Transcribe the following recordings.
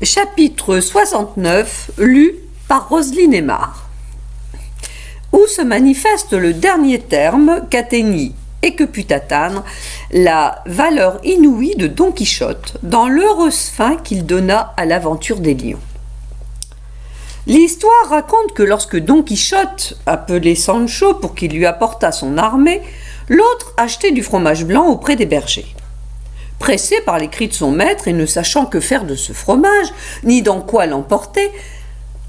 Chapitre 69, lu par Roselyne Aymar. Où se manifeste le dernier terme qu'atteignit et que put atteindre la valeur inouïe de Don Quichotte dans l'heureuse fin qu'il donna à l'aventure des lions. L'histoire raconte que lorsque Don Quichotte appelait Sancho pour qu'il lui apportât son armée, l'autre achetait du fromage blanc auprès des bergers. Pressé par les cris de son maître et ne sachant que faire de ce fromage, ni dans quoi l'emporter,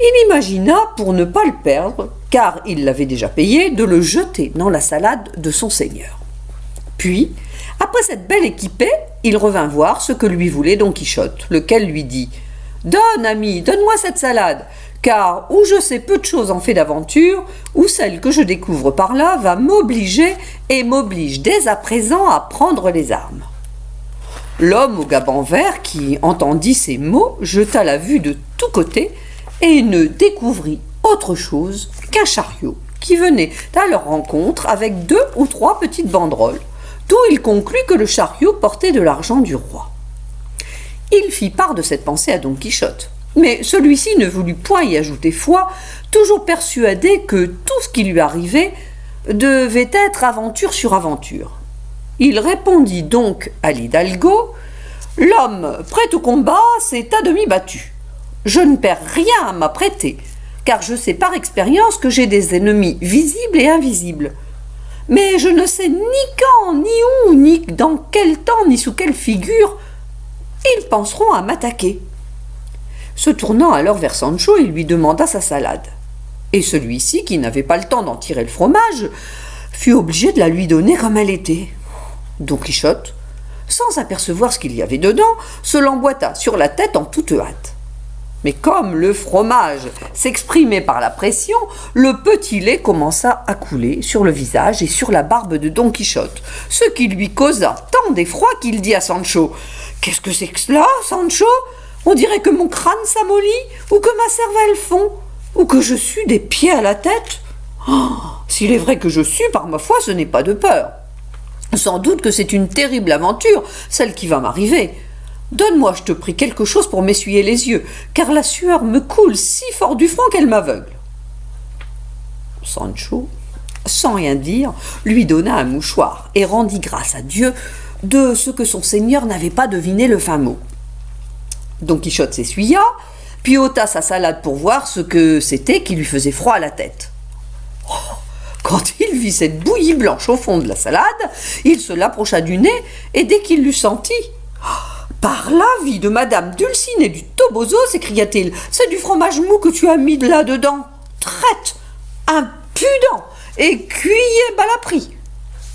il imagina, pour ne pas le perdre, car il l'avait déjà payé, de le jeter dans la salade de son seigneur. Puis, après cette belle équipée, il revint voir ce que lui voulait Don Quichotte, lequel lui dit « Donne, ami, donne-moi cette salade, car ou je sais peu de choses en fait d'aventure, ou celle que je découvre par là va m'obliger et m'oblige dès à présent à prendre les armes. » L'homme au gaban vert qui entendit ces mots jeta la vue de tous côtés et ne découvrit autre chose qu'un chariot qui venait à leur rencontre avec 2 ou 3 petites banderoles, d'où il conclut que le chariot portait de l'argent du roi. Il fit part de cette pensée à Don Quichotte, mais celui-ci ne voulut point y ajouter foi, toujours persuadé que tout ce qui lui arrivait devait être aventure sur aventure. Il répondit donc à l'hidalgo « L'homme prêt au combat s'est à demi battu. Je ne perds rien à m'apprêter, car je sais par expérience que j'ai des ennemis visibles et invisibles. Mais je ne sais ni quand, ni où, ni dans quel temps, ni sous quelle figure ils penseront à m'attaquer. » Se tournant alors vers Sancho, il lui demanda sa salade. Et celui-ci, qui n'avait pas le temps d'en tirer le fromage, fut obligé de la lui donner comme elle était. Don Quichotte, sans apercevoir ce qu'il y avait dedans, se l'emboîta sur la tête en toute hâte. Mais comme le fromage s'exprimait par la pression, le petit lait commença à couler sur le visage et sur la barbe de Don Quichotte, ce qui lui causa tant d'effroi qu'il dit à Sancho « Qu'est-ce que c'est que cela, Sancho ? On dirait que mon crâne s'amollit, ou que ma cervelle fond, ou que je sue des pieds à la tête. Oh, s'il est vrai que je sue, par ma foi, ce n'est pas de peur. Sans doute que c'est une terrible aventure, celle qui va m'arriver. Donne-moi, je te prie, quelque chose pour m'essuyer les yeux, car la sueur me coule si fort du front qu'elle m'aveugle. » Sancho, sans rien dire, lui donna un mouchoir et rendit grâce à Dieu de ce que son seigneur n'avait pas deviné le fin mot. Don Quichotte s'essuya, puis ôta sa salade pour voir ce que c'était qui lui faisait froid à la tête. Oh, quand il vit cette bouillie blanche au fond de la salade, il se l'approcha du nez, et dès qu'il l'eut senti, « Par la vie de madame Dulcinée du Toboso, s'écria-t-il, c'est du fromage mou que tu as mis là-dedans. Traite, impudent, et cuillé balapris. »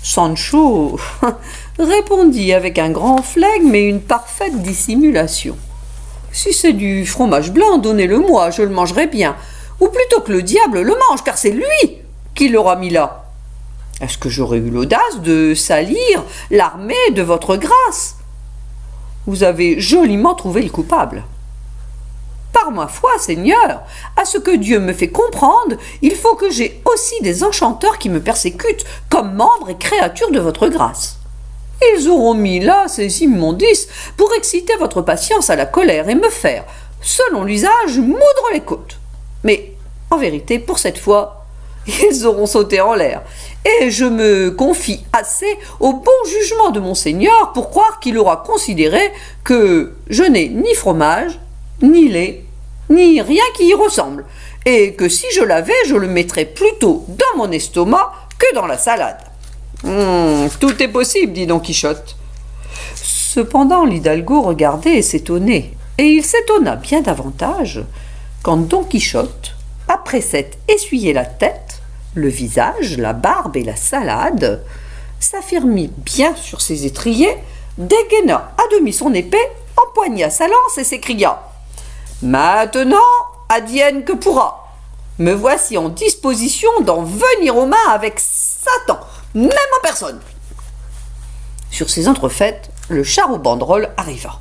Sancho répondit avec un grand flegme et une parfaite dissimulation. « Si c'est du fromage blanc, donnez-le-moi, je le mangerai bien. Ou plutôt que le diable le mange, car c'est lui qui l'aura mis là. Est-ce que j'aurais eu l'audace de salir l'armée de votre grâce? Vous avez joliment trouvé le coupable. Par ma foi, Seigneur, à ce que Dieu me fait comprendre, il faut que j'ai aussi des enchanteurs qui me persécutent comme membres et créatures de votre grâce. Ils auront mis là ces immondices pour exciter votre patience à la colère et me faire, selon l'usage, moudre les côtes. Mais, en vérité, pour cette fois, ils auront sauté en l'air, et je me confie assez au bon jugement de mon Seigneur pour croire qu'il aura considéré que je n'ai ni fromage, ni lait, ni rien qui y ressemble, et que si je l'avais, je le mettrais plutôt dans mon estomac que dans la salade. Tout est possible, dit Don Quichotte. Cependant, l'hidalgo regardait et s'étonnait, et il s'étonna bien davantage quand Don Quichotte, après s'être essuyé la tête, le visage, la barbe et la salade, s'affermit bien sur ses étriers, dégaina à demi son épée, empoigna sa lance et s'écria « Maintenant, advienne que pourra. Me voici en disposition d'en venir aux mains avec Satan, même en personne. » Sur ces entrefaites, le char aux banderoles arriva.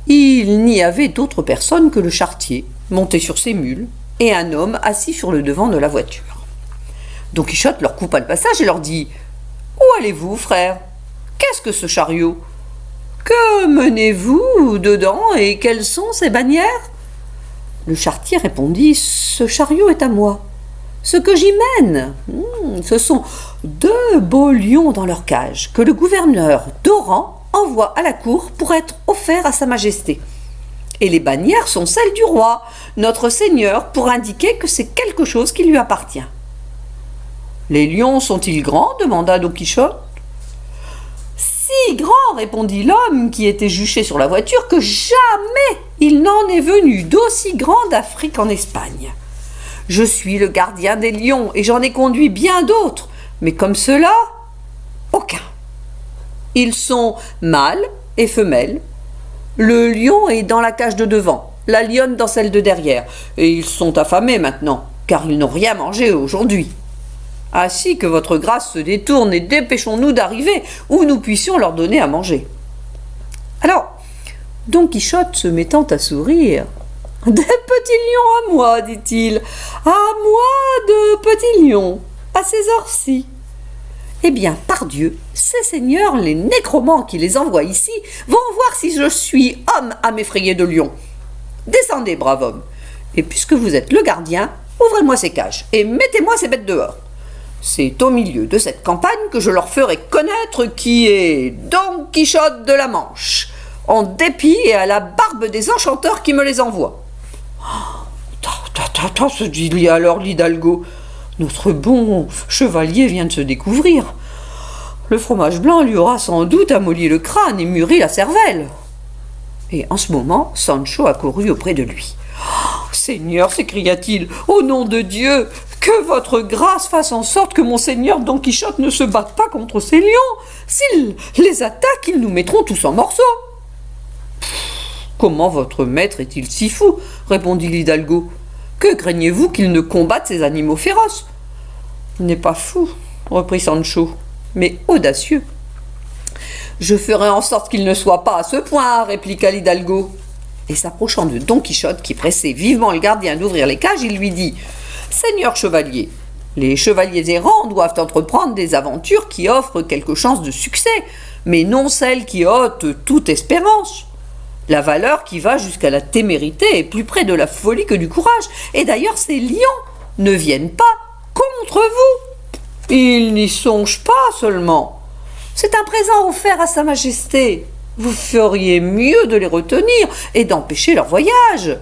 Il n'y avait d'autre personne que le charretier, monté sur ses mules, et un homme assis sur le devant de la voiture. Don Quichotte leur coupa le passage et leur dit « Où allez-vous, frère? Qu'est-ce que ce chariot? Que menez-vous dedans et quelles sont ces bannières ?» Le charretier répondit: « Ce chariot est à moi. Ce que j'y mène, ce sont 2 beaux lions dans leur cage que le gouverneur d'Oran envoie à la cour pour être offerts à sa majesté. Et les bannières sont celles du roi, notre seigneur, pour indiquer que c'est quelque chose qui lui appartient. »« Les lions sont-ils grands ?» demanda Don Quichotte. « Si grands, répondit l'homme qui était juché sur la voiture, que jamais il n'en est venu d'aussi grand d'Afrique en Espagne. Je suis le gardien des lions et j'en ai conduit bien d'autres, mais comme ceux-là, aucun. Ils sont mâles et femelles. Le lion est dans la cage de devant, la lionne dans celle de derrière, et ils sont affamés maintenant, car ils n'ont rien mangé aujourd'hui. Ainsi que votre grâce se détourne et dépêchons-nous d'arriver où nous puissions leur donner à manger. » Alors, Don Quichotte, se mettant à sourire, « Des petits lions à moi, dit-il, à moi de petits lions, à ces heures-ci. Eh bien, pardieu, ces seigneurs, les nécromants qui les envoient ici, vont voir si je suis homme à m'effrayer de lions. Descendez, brave homme, et puisque vous êtes le gardien, ouvrez-moi ces cages et mettez-moi ces bêtes dehors. C'est au milieu de cette campagne que je leur ferai connaître qui est Don Quichotte de la Manche, en dépit et à la barbe des enchanteurs qui me les envoient. » « se dit alors l'hidalgo, notre bon chevalier vient de se découvrir. Le fromage blanc lui aura sans doute amolli le crâne et mûri la cervelle. » Et en ce moment, Sancho accourut auprès de lui. « Seigneur, s'écria-t-il, au nom de Dieu, que votre grâce fasse en sorte que mon seigneur Don Quichotte ne se batte pas contre ces lions. S'ils les attaquent, ils nous mettront tous en morceaux. »« Comment votre maître est-il si fou ?» répondit l'hidalgo. « Que craignez-vous qu'il ne combatte ces animaux féroces ?»« Il n'est pas fou, reprit Sancho, mais audacieux. »« Je ferai en sorte qu'il ne soit pas à ce point, répliqua l'hidalgo. » Et s'approchant de Don Quichotte, qui pressait vivement le gardien d'ouvrir les cages, il lui dit: « Seigneur chevalier, les chevaliers errants doivent entreprendre des aventures qui offrent quelque chance de succès, mais non celles qui ôtent toute espérance. La valeur qui va jusqu'à la témérité est plus près de la folie que du courage, et d'ailleurs ces lions ne viennent pas contre vous. Ils n'y songent pas seulement. C'est un présent offert à sa majesté. Vous feriez mieux de les retenir et d'empêcher leur voyage. »«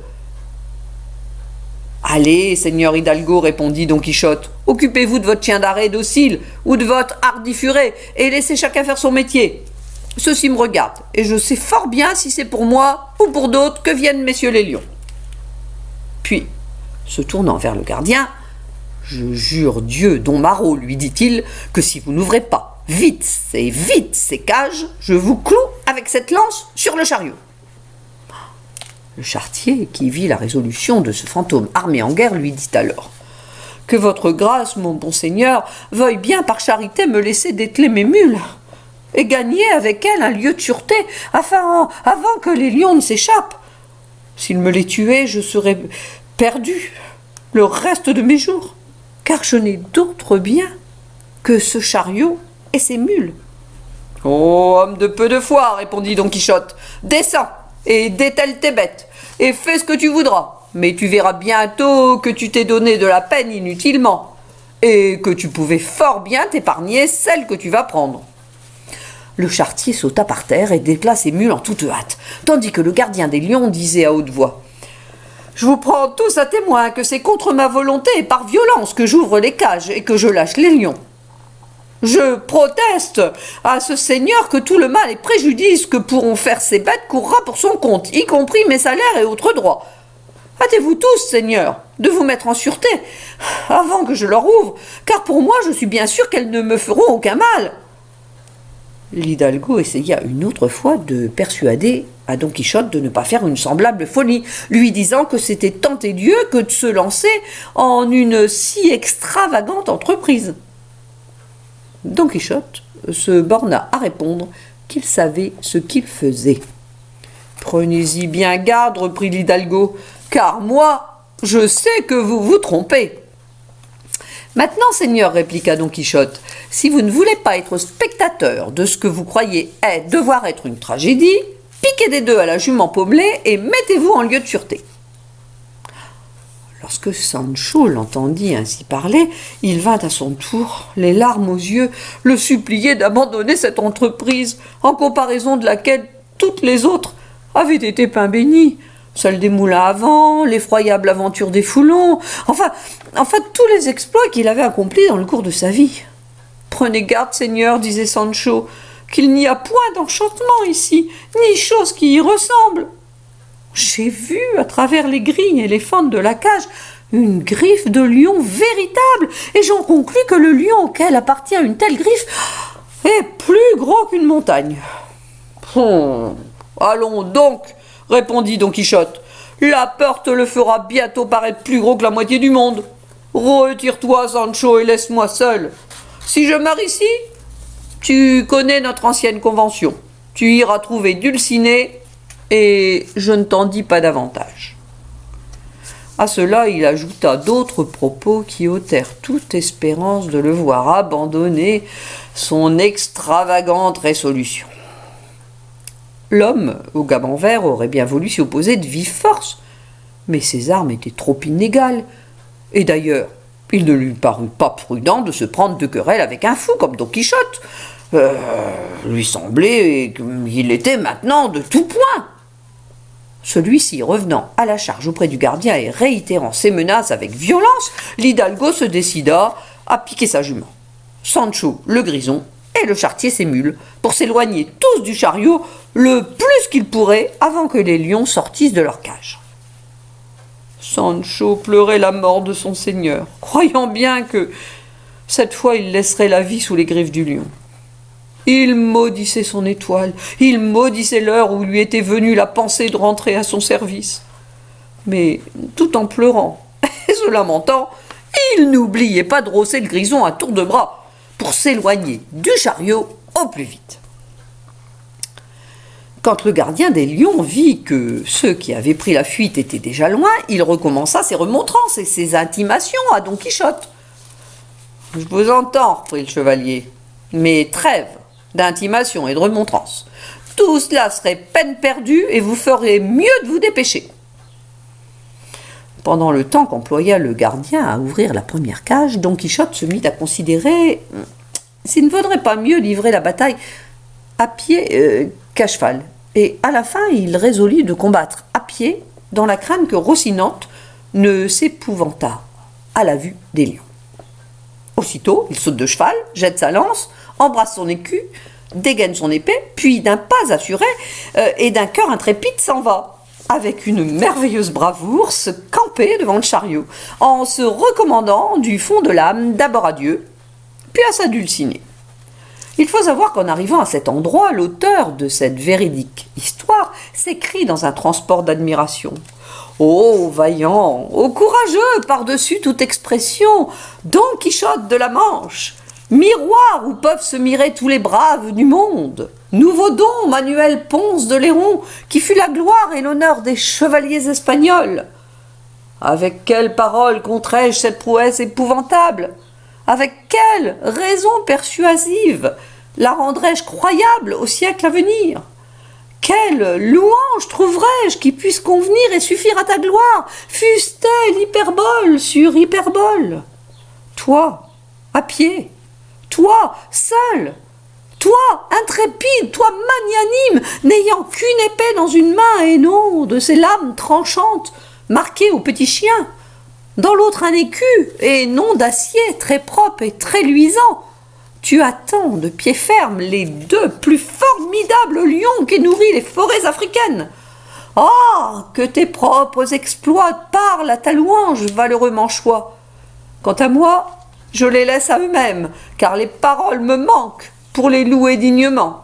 Allez, seigneur Hidalgo, répondit Don Quichotte, occupez-vous de votre chien d'arrêt docile ou de votre hardi furet et laissez chacun faire son métier. Ceci me regarde, et je sais fort bien si c'est pour moi ou pour d'autres que viennent messieurs les lions. » Puis, se tournant vers le gardien, « Je jure Dieu, Don Marot, lui dit-il, que si vous n'ouvrez pas vite ces cages, je vous cloue avec cette lance sur le chariot. » Le charretier, qui vit la résolution de ce fantôme armé en guerre, lui dit alors: « Que votre grâce, mon bon seigneur, veuille bien par charité me laisser dételer mes mules et gagner avec elles un lieu de sûreté, avant que les lions ne s'échappent. S'il me les tuait, je serais perdu le reste de mes jours, car je n'ai d'autre bien que ce chariot et ces mules. »« Oh, homme de peu de foi, répondit Don Quichotte, descends et dételle tes bêtes, et fais ce que tu voudras, mais tu verras bientôt que tu t'es donné de la peine inutilement, et que tu pouvais fort bien t'épargner celle que tu vas prendre. » Le charretier sauta par terre et détela ses mules en toute hâte, tandis que le gardien des lions disait à haute voix: « Je vous prends tous à témoin que c'est contre ma volonté et par violence que j'ouvre les cages et que je lâche les lions. Je proteste à ce seigneur que tout le mal et préjudice que pourront faire ces bêtes courra pour son compte, y compris mes salaires et autres droits. Hâtez-vous tous, seigneur, de vous mettre en sûreté avant que je leur ouvre, car pour moi je suis bien sûr qu'elles ne me feront aucun mal. » L'hidalgo essaya une autre fois de persuader à Don Quichotte de ne pas faire une semblable folie, lui disant que c'était tenter Dieu que de se lancer en une si extravagante entreprise. Don Quichotte se borna à répondre qu'il savait ce qu'il faisait. « Prenez-y bien garde, reprit l'hidalgo, car moi, je sais que vous vous trompez. Maintenant, Seigneur, répliqua Don Quichotte, si vous ne voulez pas être spectateur de ce que vous croyez devoir être une tragédie, piquez des deux à la jument pommelée et mettez-vous en lieu de sûreté. Lorsque Sancho l'entendit ainsi parler, il vint à son tour, les larmes aux yeux, le supplier d'abandonner cette entreprise, en comparaison de laquelle toutes les autres avaient été pain béni. Celle des moulins à vent, l'effroyable aventure des Foulons, enfin tous les exploits qu'il avait accomplis dans le cours de sa vie. « Prenez garde, Seigneur, disait Sancho, qu'il n'y a point d'enchantement ici, ni chose qui y ressemble. J'ai vu, à travers les grilles et les fentes de la cage, une griffe de lion véritable, et j'en conclus que le lion auquel appartient une telle griffe est plus gros qu'une montagne. »« Allons donc, répondit Don Quichotte, la peur te le fera bientôt paraître plus gros que la moitié du monde. Retire-toi, Sancho, et laisse-moi seul. Si je meurs ici, tu connais notre ancienne convention. Tu iras trouver Dulcinée, et je ne t'en dis pas davantage. » À cela, il ajouta d'autres propos qui ôtèrent toute espérance de le voir abandonner son extravagante résolution. L'homme au gaban vert aurait bien voulu s'y opposer de vive force, mais ses armes étaient trop inégales, et d'ailleurs, il ne lui parut pas prudent de se prendre de querelle avec un fou comme Don Quichotte. Lui semblait qu'il était maintenant de tout point. Celui-ci, revenant à la charge auprès du gardien et réitérant ses menaces avec violence, l'hidalgo se décida à piquer sa jument. Sancho, le grison, et le charretier ses mules, pour s'éloigner tous du chariot le plus qu'ils pourraient avant que les lions sortissent de leur cage. Sancho pleurait la mort de son seigneur, croyant bien que cette fois il laisserait la vie sous les griffes du lion. Il maudissait son étoile, il maudissait l'heure où lui était venue la pensée de rentrer à son service. Mais tout en pleurant et se lamentant, il n'oubliait pas de rosser le grison à tour de bras pour s'éloigner du chariot au plus vite. Quand le gardien des lions vit que ceux qui avaient pris la fuite étaient déjà loin, il recommença ses remontrances et ses intimations à Don Quichotte. « Je vous entends, reprit le chevalier, mais trêve d'intimation et de remontrances. Tout cela serait peine perdue et vous ferez mieux de vous dépêcher. » Pendant le temps qu'employa le gardien à ouvrir la première cage, Don Quichotte se mit à considérer s'il ne vaudrait pas mieux livrer la bataille à pied qu'à cheval. Et à la fin, il résolut de combattre à pied dans la crainte que Rocinante ne s'épouvantât à la vue des lions. Aussitôt, il saute de cheval, jette sa lance, embrasse son écu, dégaine son épée, puis d'un pas assuré et d'un cœur intrépide s'en va, avec une merveilleuse bravoure, se camper devant le chariot, en se recommandant du fond de l'âme d'abord à Dieu, puis à sa Dulcinée. Il faut savoir qu'en arrivant à cet endroit, l'auteur de cette véridique histoire s'écrie dans un transport d'admiration. « Ô vaillant, ô courageux, par-dessus toute expression, Don Quichotte de la Manche, miroir où peuvent se mirer tous les braves du monde, nouveau don Manuel Ponce de Léron, qui fut la gloire et l'honneur des chevaliers espagnols. Avec quelle parole contrai-je cette prouesse épouvantable? Avec quelle raison persuasive la rendrai-je croyable au siècle à venir? Quelle louange trouverai-je qui puisse convenir et suffire à ta gloire, fût-elle hyperbole sur hyperbole? Toi, à pied, toi, seul, toi, intrépide, toi, magnanime, n'ayant qu'une épée dans une main et non de ces lames tranchantes marquées au petit chien, dans l'autre un écu et non d'acier très propre et très luisant, tu attends de pied ferme les deux plus formidables lions qui nourrissent les forêts africaines. Ah, que tes propres exploits parlent à ta louange, valeureux Manchois. Quant à moi, je les laisse à eux-mêmes, car les paroles me manquent pour les louer dignement. »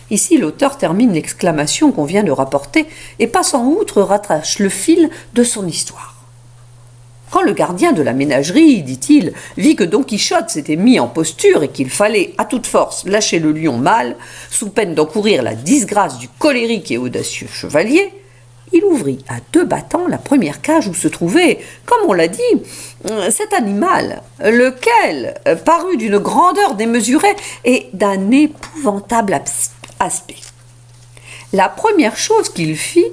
Ici, l'auteur termine l'exclamation qu'on vient de rapporter et, passant outre, rattache le fil de son histoire. Quand le gardien de la ménagerie, dit-il, vit que Don Quichotte s'était mis en posture et qu'il fallait à toute force lâcher le lion mâle, sous peine d'encourir la disgrâce du colérique et audacieux chevalier, il ouvrit à 2 battants la première cage où se trouvait, comme on l'a dit, cet animal, lequel parut d'une grandeur démesurée et d'un épouvantable aspect. La première chose qu'il fit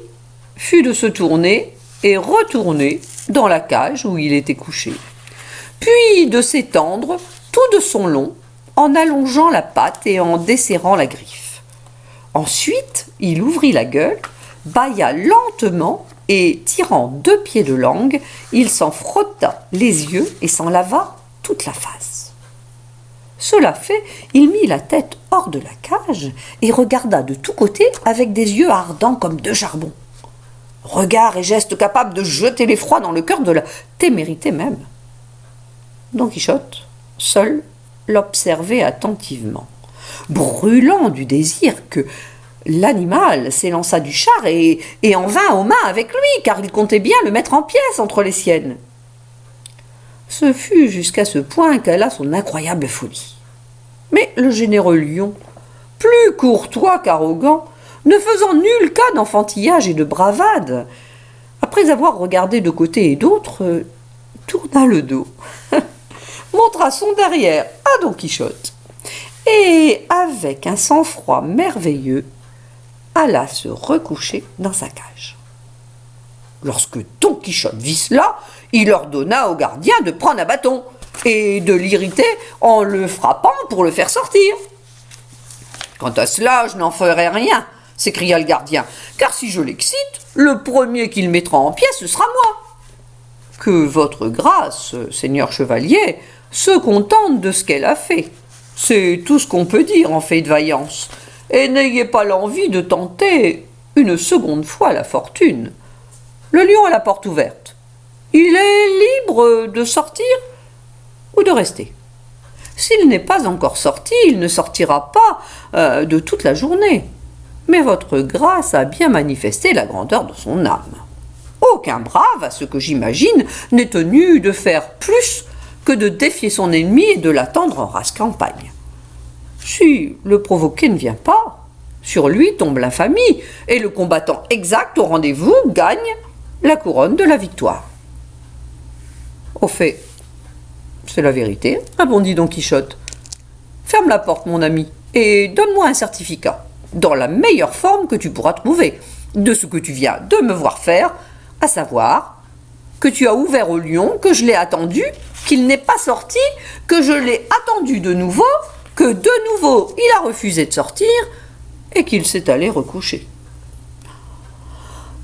fut de se tourner et retourner dans la cage où il était couché, puis de s'étendre tout de son long en allongeant la patte et en desserrant la griffe. Ensuite, il ouvrit la gueule, bâilla lentement et, tirant 2 pieds de langue, il s'en frotta les yeux et s'en lava toute la face. Cela fait, il mit la tête hors de la cage et regarda de tous côtés avec des yeux ardents comme de charbon. Regard et geste capables de jeter l'effroi dans le cœur de la témérité même. Don Quichotte, seul, l'observait attentivement, brûlant du désir que l'animal s'élança du char et en vint aux mains avec lui, car il comptait bien le mettre en pièces entre les siennes. Ce fut jusqu'à ce point qu'elle a son incroyable folie. Mais le généreux lion, plus courtois qu'arrogant, ne faisant nul cas d'enfantillage et de bravade, après avoir regardé de côté et d'autre, tourna le dos, montra son derrière à Don Quichotte, et, avec un sang-froid merveilleux, alla se recoucher dans sa cage. Lorsque Don Quichotte vit cela, il ordonna au gardien de prendre un bâton et de l'irriter en le frappant pour le faire sortir. « Quant à cela, je n'en ferai rien, » s'écria le gardien, « car si je l'excite, le premier qu'il mettra en pièces, ce sera moi. Que votre grâce, seigneur chevalier, se contente de ce qu'elle a fait. C'est tout ce qu'on peut dire en fait de vaillance, et n'ayez pas l'envie de tenter une seconde fois la fortune. Le lion a la porte ouverte. Il est libre de sortir ou de rester. S'il n'est pas encore sorti, il ne sortira pas de toute la journée. Mais votre grâce a bien manifesté la grandeur de son âme. Aucun brave, à ce que j'imagine, n'est tenu de faire plus que de défier son ennemi et de l'attendre en rase campagne. Si le provoqué ne vient pas, sur lui tombe l'infamie, et le combattant exact au rendez-vous gagne la couronne de la victoire. Au fait, c'est la vérité, répondit Don Quichotte. Ferme la porte, mon ami, et donne-moi un certificat, dans la meilleure forme que tu pourras trouver, de ce que tu viens de me voir faire, à savoir que tu as ouvert au lion, que je l'ai attendu, qu'il n'est pas sorti, que je l'ai attendu de nouveau, que de nouveau il a refusé de sortir, et qu'il s'est allé recoucher.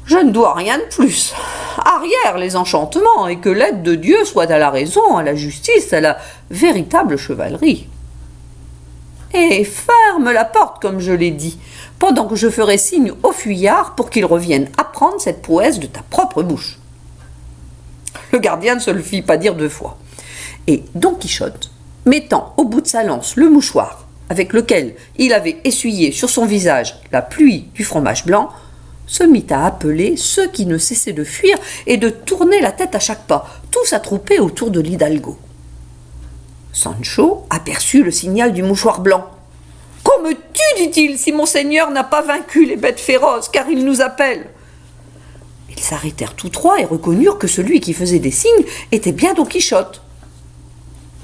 Je ne dois rien de plus. Arrière les enchantements, et que l'aide de Dieu soit à la raison, à la justice, à la véritable chevalerie. Et ferme la porte, comme je l'ai dit, pendant que je ferai signe aux fuyards pour qu'ils reviennent apprendre cette prouesse de ta propre bouche. Le gardien ne se le fit pas dire 2 fois. Et Don Quichotte, mettant au bout de sa lance le mouchoir avec lequel il avait essuyé sur son visage la pluie du fromage blanc, se mit à appeler ceux qui ne cessaient de fuir et de tourner la tête à chaque pas, tous attroupés autour de l'hidalgo. Sancho aperçut le signal du mouchoir blanc. « Qu'on me tue, dit-il, si mon seigneur n'a pas vaincu les bêtes féroces, car il nous appelle. » Ils s'arrêtèrent tous 3 et reconnurent que celui qui faisait des signes était bien Don Quichotte.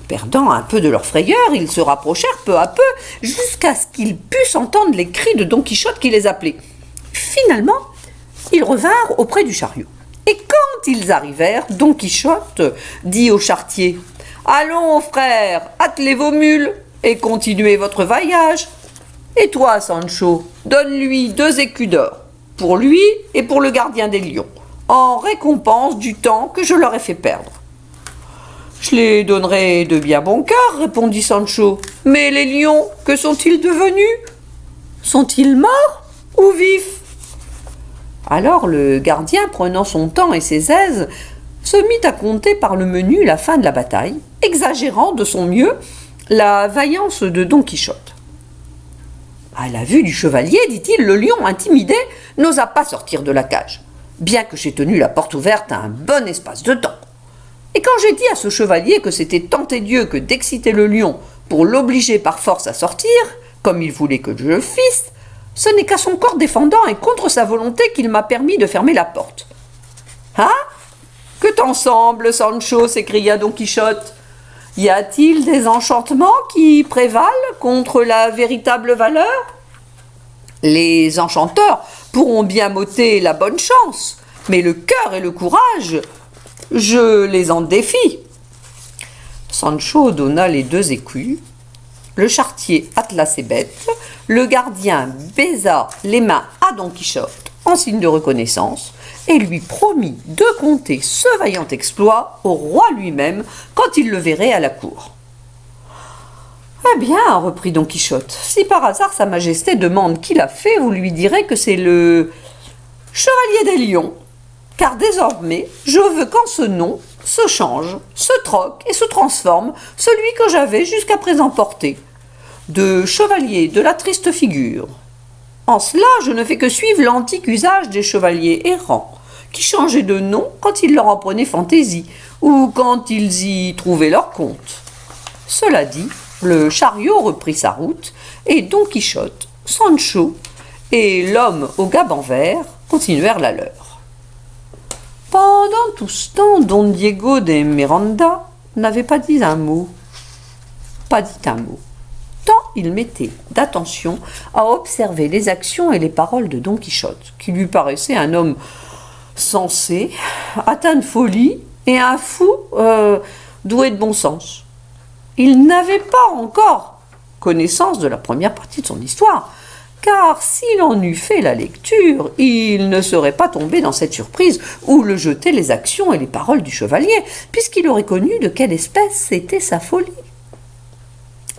Perdant un peu de leur frayeur, ils se rapprochèrent peu à peu jusqu'à ce qu'ils pussent entendre les cris de Don Quichotte qui les appelait. Finalement, ils revinrent auprès du chariot. Et quand ils arrivèrent, Don Quichotte dit au charretier « Allons, frère, attelez vos mules et continuez votre voyage. Et toi, Sancho, donne-lui 2 écus d'or, pour lui et pour le gardien des lions, en récompense du temps que je leur ai fait perdre. » « Je les donnerai de bien bon cœur, répondit Sancho. « Mais les lions, que sont-ils devenus? Sont-ils morts ou vifs ?» Alors le gardien, prenant son temps et ses aises, se mit à compter par le menu la fin de la bataille, exagérant de son mieux la vaillance de Don Quichotte. À la vue du chevalier, dit-il, le lion intimidé n'osa pas sortir de la cage, bien que j'ai tenu la porte ouverte un bon espace de temps. Et quand j'ai dit à ce chevalier que c'était tenter Dieu que d'exciter le lion pour l'obliger par force à sortir, comme il voulait que je le fisse, Ce n'est qu'à son corps défendant et contre sa volonté qu'il m'a permis de fermer la porte. »« Hein ? Que t'en semble, Sancho ?» s'écria Don Quichotte. « Y a-t-il des enchantements qui prévalent contre la véritable valeur ? Les enchanteurs pourront bien m'ôter la bonne chance, mais le cœur et le courage, je les en défie. » Sancho donna les 2 écus, le charretier attela ses bêtes, le gardien baisa les mains à Don Quichotte en signe de reconnaissance et lui promit de conter ce vaillant exploit au roi lui-même quand il le verrait à la cour. « Eh bien, reprit Don Quichotte, si par hasard sa majesté demande qui l'a fait, vous lui direz que c'est le chevalier des lions, car désormais je veux qu'en ce nom se change, se troque et se transforme celui que j'avais jusqu'à présent porté, de chevalier de la triste figure. En cela, je ne fais que suivre l'antique usage des chevaliers errants, qui changeaient de nom quand ils leur en prenaient fantaisie, ou quand ils y trouvaient leur compte. » Cela dit, le chariot reprit sa route, et Don Quichotte, Sancho et l'homme au gaban vert continuèrent la leur. Pendant tout ce temps, Don Diego de Miranda n'avait pas dit un mot. Tant il mettait d'attention à observer les actions et les paroles de Don Quichotte, qui lui paraissait un homme sensé, atteint de folie, et un fou doué de bon sens. Il n'avait pas encore connaissance de la première partie de son histoire, car s'il en eût fait la lecture, il ne serait pas tombé dans cette surprise où le jetaient les actions et les paroles du chevalier, puisqu'il aurait connu de quelle espèce était sa folie.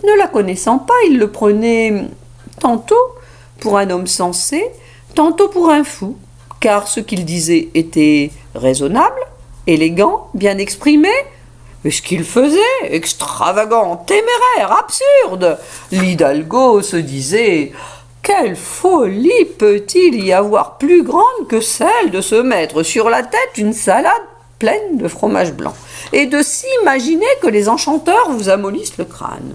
Ne la connaissant pas, il le prenait tantôt pour un homme sensé, tantôt pour un fou, car ce qu'il disait était raisonnable, élégant, bien exprimé, et ce qu'il faisait, extravagant, téméraire, absurde. L'hidalgo se disait « Quelle folie peut-il y avoir plus grande que celle de se mettre sur la tête une salade pleine de fromage blanc et de s'imaginer que les enchanteurs vous amollissent le crâne ?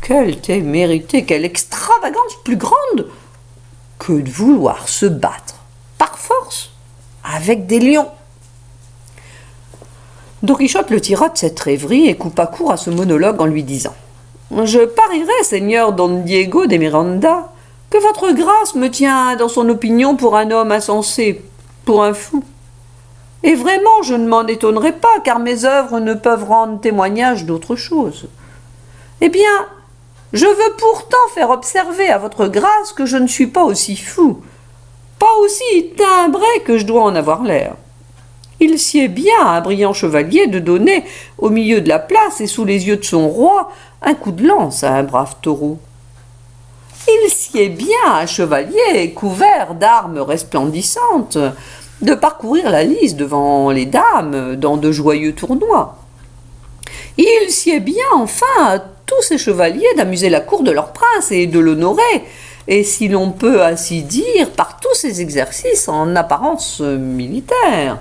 Quelle témérité, quelle extravagance plus grande que de vouloir se battre par force avec des lions !» Don Quichotte le tira de cette rêverie et coupa court à ce monologue en lui disant « Je parierais, seigneur Don Diego de Miranda, que votre grâce me tient dans son opinion pour un homme insensé, pour un fou. Et vraiment, je ne m'en étonnerai pas, car mes œuvres ne peuvent rendre témoignage d'autre chose. Eh bien, je veux pourtant faire observer à votre grâce que je ne suis pas aussi fou, pas aussi timbré que je dois en avoir l'air. Il sied bien à un brillant chevalier de donner, au milieu de la place et sous les yeux de son roi, un coup de lance à un brave taureau. Il sied bien à un chevalier couvert d'armes resplendissantes de parcourir la lice devant les dames dans de joyeux tournois. Il sied bien enfin à tous ces chevaliers d'amuser la cour de leur prince et de l'honorer, et si l'on peut ainsi dire, par tous ces exercices en apparence militaire.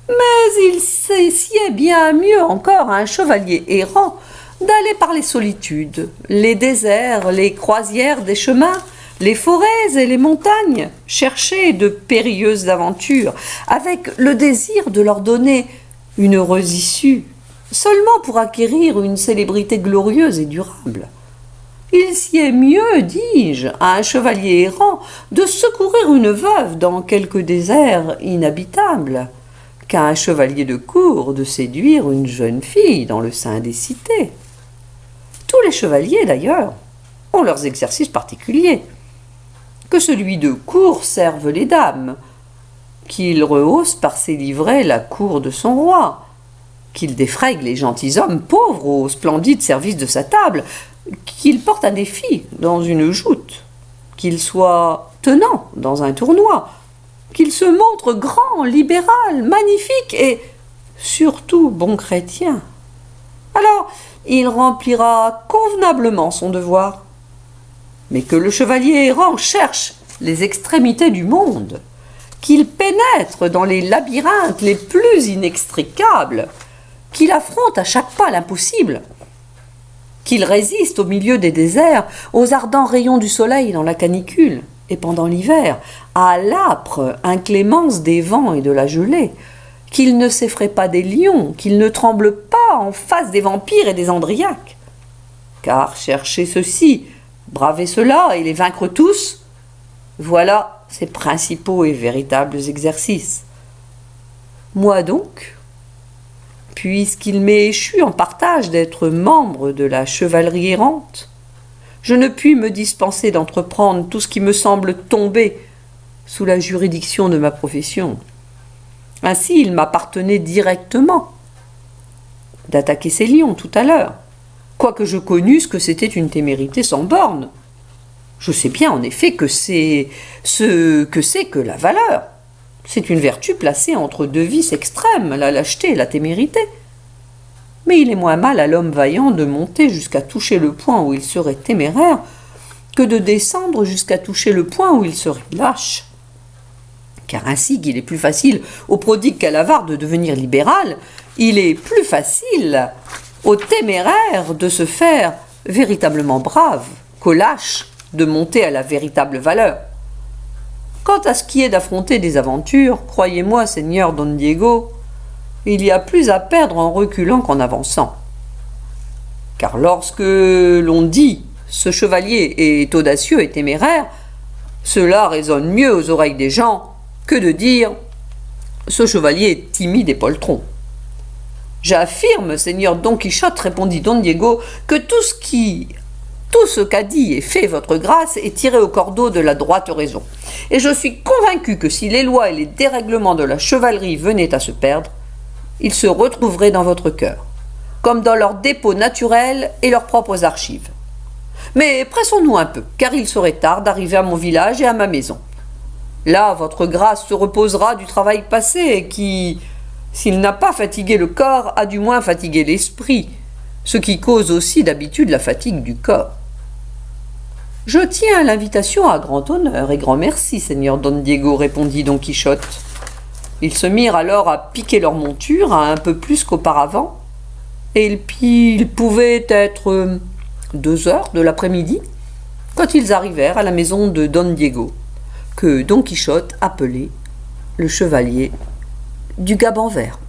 Mais il sied bien mieux encore à un chevalier errant d'aller par les solitudes, les déserts, les croisières des chemins, les forêts et les montagnes, chercher de périlleuses aventures, avec le désir de leur donner une heureuse issue, seulement pour acquérir une célébrité glorieuse et durable. Il sied mieux, dis-je, à un chevalier errant de secourir une veuve dans quelque désert inhabitable, qu'à un chevalier de cour de séduire une jeune fille dans le sein des cités. Tous les chevaliers, d'ailleurs, ont leurs exercices particuliers. Que celui de cour serve les dames, qu'il rehausse par ses livrées la cour de son roi, qu'il défrègue les gentilshommes pauvres au splendide service de sa table, qu'il porte un défi dans une joute, qu'il soit tenant dans un tournoi, qu'il se montre grand, libéral, magnifique et surtout bon chrétien. Alors, il remplira convenablement son devoir. Mais que le chevalier errant cherche les extrémités du monde, qu'il pénètre dans les labyrinthes les plus inextricables, qu'il affronte à chaque pas l'impossible, qu'il résiste au milieu des déserts aux ardents rayons du soleil dans la canicule, et pendant l'hiver, à l'âpre inclémence des vents et de la gelée, qu'il ne s'effraie pas des lions, qu'il ne tremble pas en face des vampires et des andriaques. Car chercher ceci, braver cela et les vaincre tous, voilà ses principaux et véritables exercices. Moi donc, puisqu'il m'est échu en partage d'être membre de la chevalerie errante, je ne puis me dispenser d'entreprendre tout ce qui me semble tomber sous la juridiction de ma profession. Ainsi, il m'appartenait directement d'attaquer ces lions tout à l'heure, quoique je connusse que c'était une témérité sans borne. Je sais bien en effet que c'est ce que c'est que la valeur. C'est une vertu placée entre deux vices extrêmes, la lâcheté et la témérité. Mais il est moins mal à l'homme vaillant de monter jusqu'à toucher le point où il serait téméraire que de descendre jusqu'à toucher le point où il serait lâche. Car ainsi qu'il est plus facile au prodigue qu'à l'avare de devenir libéral, il est plus facile au téméraire de se faire véritablement brave qu'au lâche de monter à la véritable valeur. Quant à ce qui est d'affronter des aventures, croyez-moi, Seigneur Don Diego, il y a plus à perdre en reculant qu'en avançant. Car lorsque l'on dit « ce chevalier est audacieux et téméraire », cela résonne mieux aux oreilles des gens que de dire « ce chevalier est timide et poltron ». J'affirme, Seigneur Don Quichotte, répondit Don Diego, que tout ce qu'a dit et fait votre grâce est tiré au cordeau de la droite raison. Et je suis convaincu que si les lois et les dérèglements de la chevalerie venaient à se perdre, ils se retrouveraient dans votre cœur, comme dans leurs dépôts naturels et leurs propres archives. Mais pressons-nous un peu, car il serait tard d'arriver à mon village et à ma maison. Là, votre grâce se reposera du travail passé qui, s'il n'a pas fatigué le corps, a du moins fatigué l'esprit, ce qui cause aussi d'habitude la fatigue du corps. Je tiens à l'invitation à grand honneur et grand merci, Seigneur Don Diego, répondit Don Quichotte. Ils se mirent alors à piquer leur monture à un peu plus qu'auparavant, et il pouvait être 2 heures de l'après-midi quand ils arrivèrent à la maison de Don Diego, que Don Quichotte appelait le chevalier du Gaban vert.